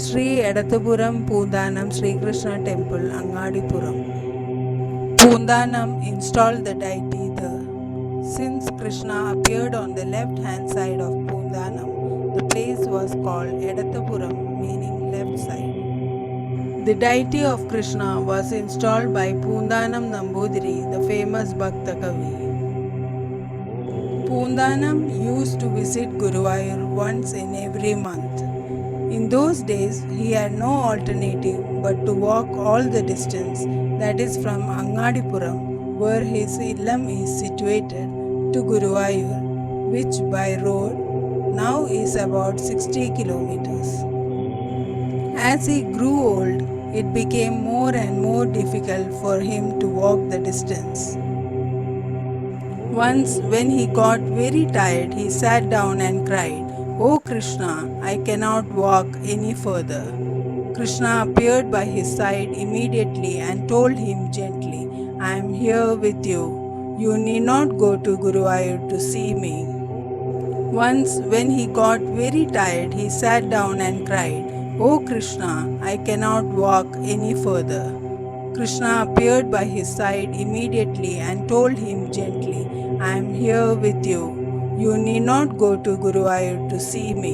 Sree Edathupuram Poonthanam Sree Krishna Temple, Angadippuram. Poonthanam installed the deity there. Since Krishna appeared on the left hand side of Poonthanam, the place was called Edathupuram, meaning left side. The deity of Krishna was installed by Poonthanam Namboodiri, the famous Bhaktakavi. Poonthanam used to visit Guruvayur once in every month. In those days, he had no alternative but to walk all the distance, that is from Angadippuram, where his illam is situated, to Guruvayur, which by road now is about 60 kilometers. As he grew old, it became more and more difficult for him to walk the distance. Once, when he got very tired, he sat down and cried, "O Krishna, I cannot walk any further." Krishna appeared by his side immediately and told him gently, "I am here with you. You need not go to Guruvayur to see me." Once, when he got very tired, he sat down and cried, "O Krishna, I cannot walk any further." Krishna appeared by his side immediately and told him gently, "I am here with you. You need not go to Guruvayur to see me."